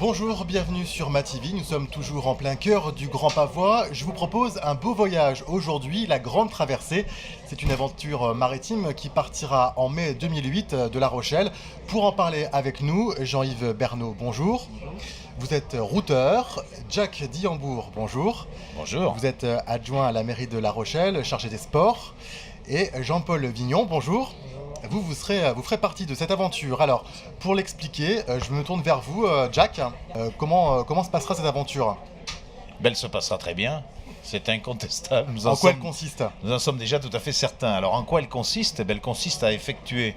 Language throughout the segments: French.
Bonjour, bienvenue sur MaTV. Nous sommes toujours en plein cœur du Grand Pavois. Je vous propose un beau voyage aujourd'hui, la Grande Traversée. C'est une aventure maritime qui partira en mai 2008 de La Rochelle. Pour en parler avec nous, Jean-Yves Bernot, bonjour. Vous êtes routeur. Jack Diambourg, bonjour. Bonjour. Vous êtes adjoint à la mairie de La Rochelle, chargé des sports. Et Jean-Paul Vignon, bonjour. Vous ferez partie de cette aventure. Alors, pour l'expliquer, je me tourne vers vous, Jack. Comment se passera cette aventure? Elle se passera très bien, c'est incontestable. En quoi elle consiste? Nous en sommes déjà tout à fait certains. Alors, en quoi elle consiste? Elle consiste à effectuer,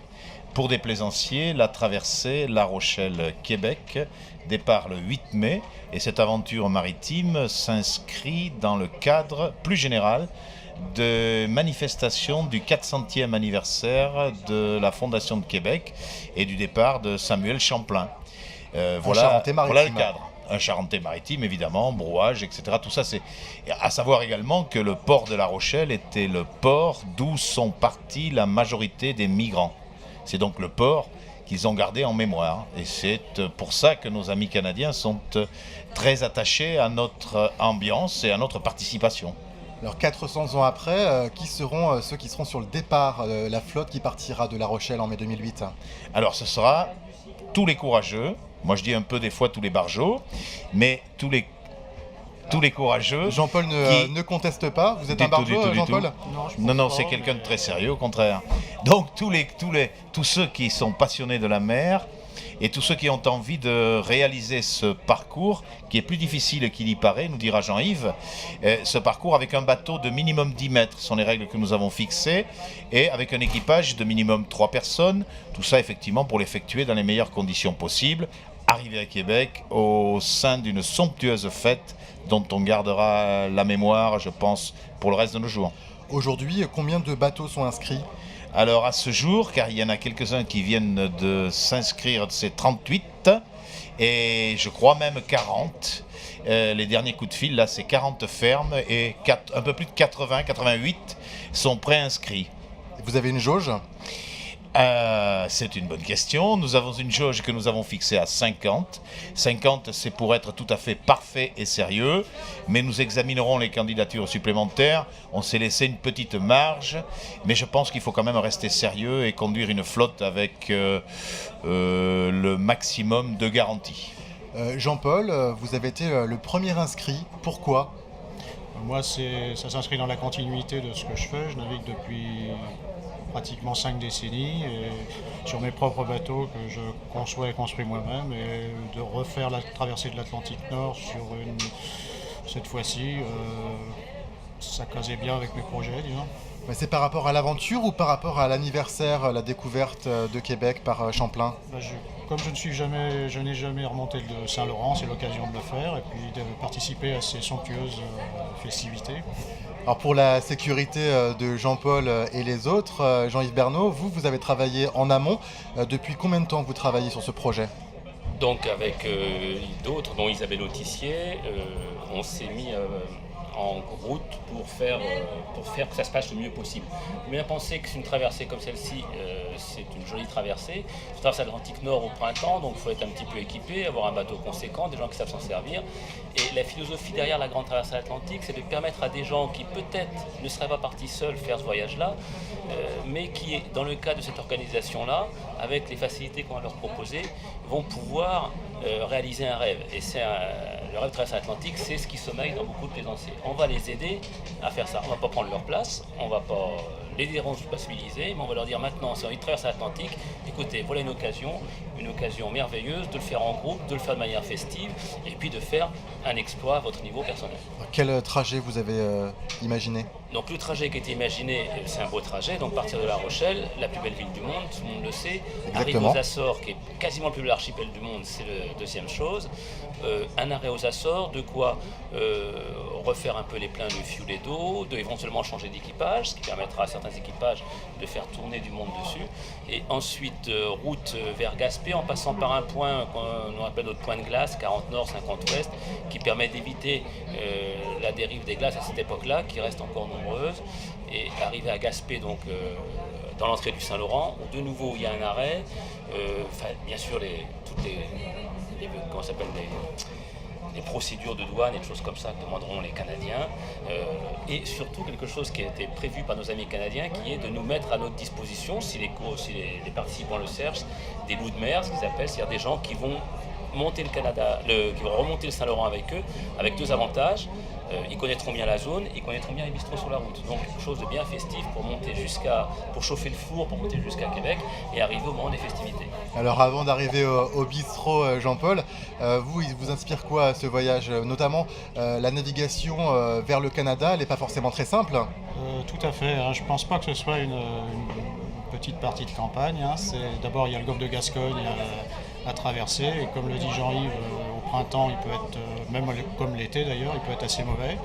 pour des plaisanciers, la traversée La Rochelle-Québec, départ le 8 mai. Et cette aventure maritime s'inscrit dans le cadre plus général de manifestation du 400e anniversaire de la Fondation de Québec et du départ de Samuel Champlain. Voilà le cadre. Un Charentais maritime, évidemment, brouage, etc. Tout ça, c'est à savoir également que le port de La Rochelle était le port d'où sont partis la majorité des migrants. C'est donc le port qu'ils ont gardé en mémoire. Et c'est pour ça que nos amis canadiens sont très attachés à notre ambiance et à notre participation. Alors 400 ans après, qui seront ceux qui seront sur le départ, la flotte qui partira de La Rochelle en mai 2008? Alors ce sera tous les courageux, moi je dis un peu des fois tous les barjots, mais tous les courageux. Jean-Paul ne conteste pas, vous êtes un barjot, Jean-Paul? Non, c'est quelqu'un de très sérieux, au contraire. Donc tous ceux qui sont passionnés de la mer, et tous ceux qui ont envie de réaliser ce parcours, qui est plus difficile qu'il y paraît, nous dira Jean-Yves, ce parcours avec un bateau de minimum 10 mètres, ce sont les règles que nous avons fixées, et avec un équipage de minimum 3 personnes, tout ça effectivement pour l'effectuer dans les meilleures conditions possibles, arriver à Québec au sein d'une somptueuse fête dont on gardera la mémoire, je pense, pour le reste de nos jours. Aujourd'hui, combien de bateaux sont inscrits? Alors à ce jour, car il y en a quelques-uns qui viennent de s'inscrire, c'est 38 et je crois même 40. Les derniers coups de fil, là, c'est 40 fermes et un peu plus de 88 sont préinscrits. Vous avez une jauge? C'est une bonne question. Nous avons une jauge que nous avons fixée à 50. 50, c'est pour être tout à fait parfait et sérieux. Mais nous examinerons les candidatures supplémentaires. On s'est laissé une petite marge. Mais je pense qu'il faut quand même rester sérieux et conduire une flotte avec le maximum de garanties. Jean-Paul, vous avez été le premier inscrit. Pourquoi? Moi, ça s'inscrit dans la continuité de ce que je fais. Je navigue depuis pratiquement 5 décennies et sur mes propres bateaux que je conçois et construis moi-même, et de refaire la traversée de l'Atlantique Nord cette fois-ci, ça casait bien avec mes projets, disons. Mais c'est par rapport à l'aventure ou par rapport à l'anniversaire, la découverte de Québec par Champlain? Comme je n'ai jamais remonté le Saint-Laurent, c'est l'occasion de le faire et puis de participer à ces somptueuses festivités. Alors pour la sécurité de Jean-Paul et les autres, Jean-Yves Bernot, vous avez travaillé en amont. Depuis combien de temps vous travaillez sur ce projet? Donc avec d'autres, dont Isabelle Autissier, on s'est mis en route pour faire que ça se passe le mieux possible. Il faut bien penser que c'est une traversée comme celle-ci, c'est une jolie traversée. Je traverse l'Atlantique Nord au printemps, donc il faut être un petit peu équipé, avoir un bateau conséquent, des gens qui savent s'en servir. Et la philosophie derrière la grande traversée atlantique, c'est de permettre à des gens qui peut-être ne seraient pas partis seuls faire ce voyage-là, mais qui, dans le cadre de cette organisation-là, avec les facilités qu'on va leur proposer, vont pouvoir réaliser un rêve. Et le rêve de traversée atlantique, c'est ce qui sommeille dans beaucoup de plaisanciers. On va les aider à faire ça. On ne va pas prendre leur place, on ne va pas les déresponsabiliser, mais on va leur dire maintenant, si on a envie de traverser l'Atlantique, écoutez, voilà une occasion merveilleuse de le faire en groupe, de le faire de manière festive, et puis de faire un exploit à votre niveau personnel. Quel trajet vous avez imaginé? Donc le trajet qui a été imaginé, c'est un beau trajet, donc partir de La Rochelle, la plus belle ville du monde, tout le monde le sait. Arriver aux Açores, qui est quasiment le plus bel archipel du monde, c'est la deuxième chose. Un arrêt aux Açores, de quoi refaire un peu les pleins de fioul et d'eau, de éventuellement changer d'équipage, ce qui permettra à certains équipages de faire tourner du monde dessus. Et ensuite, route vers Gaspé, en passant par un point qu'on appelle notre point de glace, 40 nord, 50 ouest, qui permet d'éviter la dérive des glaces à cette époque-là, qui reste encore nombreuse. Et arriver à Gaspé, donc dans l'entrée du Saint-Laurent, où de nouveau il y a un arrêt. Bien sûr, comment ça s'appelle, les procédures de douane et des choses comme ça que demanderont les Canadiens. Et surtout quelque chose qui a été prévu par nos amis canadiens, qui est de nous mettre à notre disposition, si les participants le cherchent, des loups de mer, ce qu'ils appellent, c'est-à-dire des gens qui vont monter qui vont remonter le Saint-Laurent avec eux, avec deux avantages. Ils connaîtront bien la zone, ils connaîtront bien les bistrots sur la route. Donc quelque chose de bien festif pour chauffer le four, pour monter jusqu'à Québec et arriver au moment des festivités. Alors avant d'arriver au bistrot, Jean-Paul, il vous inspire quoi ce voyage? Notamment la navigation vers le Canada, elle n'est pas forcément très simple. Tout à fait, hein. Je ne pense pas que ce soit une petite partie de campagne. Hein. D'abord, il y a le golfe de Gascogne à traverser. Et comme le dit Jean-Yves, au printemps, il peut être, même comme l'été d'ailleurs, il peut être assez mauvais.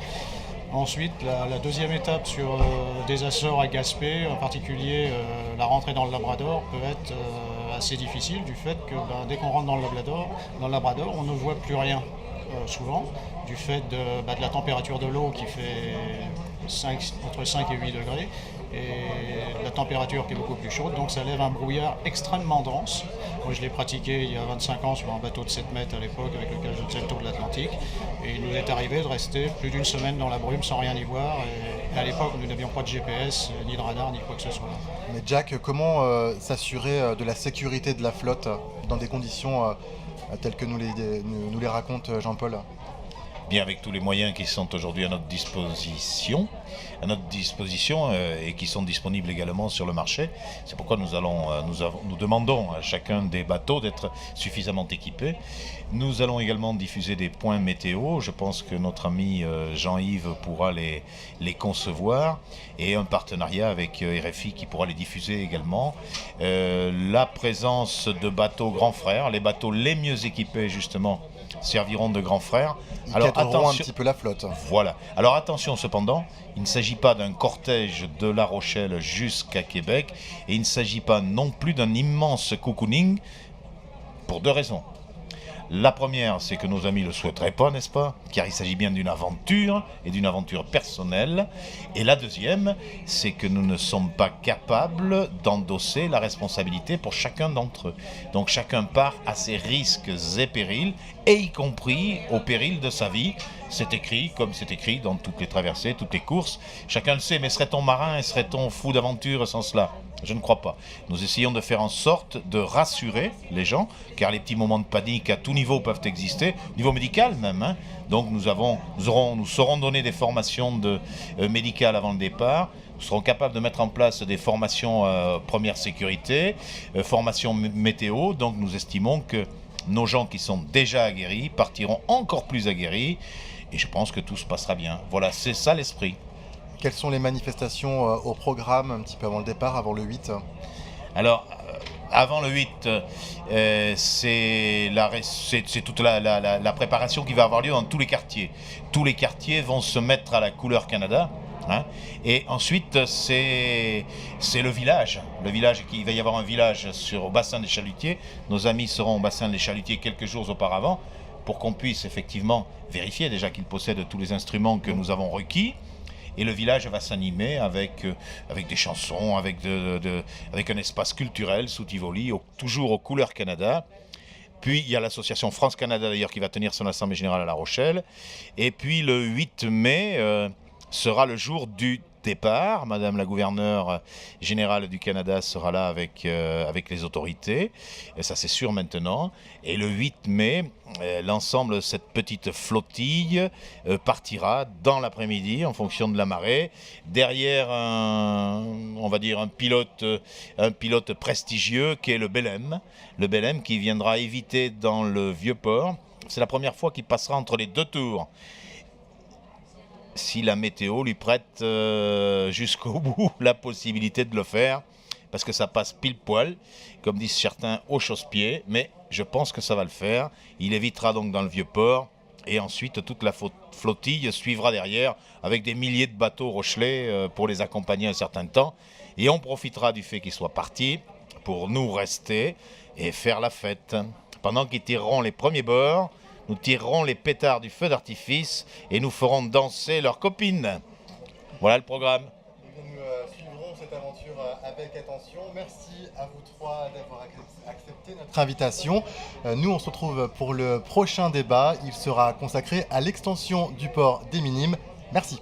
Ensuite, la deuxième étape sur des Açores à Gaspé, en particulier la rentrée dans le Labrador, peut être assez difficile du fait que dès qu'on rentre dans le Labrador, on ne voit plus rien souvent, du fait de la température de l'eau qui fait entre 5 et 8 degrés, et la température qui est beaucoup plus chaude, donc ça lève un brouillard extrêmement dense. Moi je l'ai pratiqué il y a 25 ans sur un bateau de 7 mètres à l'époque avec lequel je faisais le tour de l'Atlantique, et il nous est arrivé de rester plus d'une semaine dans la brume sans rien y voir, et à l'époque nous n'avions pas de GPS, ni de radar, ni quoi que ce soit. Mais Jack, comment s'assurer de la sécurité de la flotte dans des conditions telles que nous les raconte Jean-Paul? Bien, avec tous les moyens qui sont aujourd'hui à notre disposition et qui sont disponibles également sur le marché. C'est pourquoi nous demandons à chacun des bateaux d'être suffisamment équipés. Nous allons également diffuser des points météo. Je pense que notre ami Jean-Yves pourra les concevoir, et un partenariat avec RFI qui pourra les diffuser également. La présence de bateaux grands frères, les bateaux les mieux équipés justement, serviront de grands frères. Alors attention, un petit peu la flotte. Voilà. Alors attention cependant, il ne s'agit pas d'un cortège de La Rochelle jusqu'à Québec, et il ne s'agit pas non plus d'un immense cocooning, pour deux raisons. La première, c'est que nos amis ne le souhaiteraient pas, n'est-ce pas? Car il s'agit bien d'une aventure, et d'une aventure personnelle. Et la deuxième, c'est que nous ne sommes pas capables d'endosser la responsabilité pour chacun d'entre eux. Donc chacun part à ses risques et périls, et y compris au péril de sa vie. C'est écrit, comme c'est écrit dans toutes les traversées, toutes les courses. Chacun le sait, mais serait-on marin et serait-on fou d'aventure sans cela? Je ne crois pas. Nous essayons de faire en sorte de rassurer les gens, car les petits moments de panique à tout niveau peuvent exister, au niveau médical même. Hein. Donc nous saurons donner des formations médicales avant le départ. Nous serons capables de mettre en place des formations première sécurité, formations météo. Donc nous estimons que nos gens qui sont déjà aguerris partiront encore plus aguerris, et je pense que tout se passera bien. Voilà, c'est ça l'esprit. Quelles sont les manifestations au programme un petit peu avant le départ, avant le 8? Alors, avant le 8, c'est toute la préparation qui va avoir lieu dans tous les quartiers. Tous les quartiers vont se mettre à la couleur Canada. Hein, et ensuite, c'est le village. Il va y avoir un village au bassin des Chalutiers. Nos amis seront au bassin des Chalutiers quelques jours auparavant, pour qu'on puisse effectivement vérifier déjà qu'ils possèdent tous les instruments que nous avons requis. Et le village va s'animer avec des chansons, avec un espace culturel sous Tivoli, toujours aux couleurs Canada. Puis il y a l'association France-Canada d'ailleurs qui va tenir son assemblée générale à La Rochelle. Et puis le 8 mai sera le jour du départ. Madame la gouverneure générale du Canada sera là avec les autorités. Et ça c'est sûr maintenant. Et le 8 mai, l'ensemble de cette petite flottille partira dans l'après-midi en fonction de la marée, derrière on va dire un pilote prestigieux qui est le Belém qui viendra éviter dans le Vieux-Port. C'est la première fois qu'il passera entre les deux tours, si la météo lui prête jusqu'au bout la possibilité de le faire, parce que ça passe pile poil, comme disent certains, au chausse-pied, mais je pense que ça va le faire. Il évitera donc dans le Vieux-Port, et ensuite toute la flottille suivra derrière avec des milliers de bateaux rochelais pour les accompagner un certain temps, et on profitera du fait qu'ils soient partis pour nous rester et faire la fête. Pendant qu'ils tireront les premiers bords, nous tirerons les pétards du feu d'artifice et nous ferons danser leurs copines. Voilà le programme. Nous suivrons cette cette aventure avec attention. Merci à vous trois d'avoir accepté notre invitation. Nous, on se retrouve pour le prochain débat. Il sera consacré à l'extension du port des Minimes. Merci.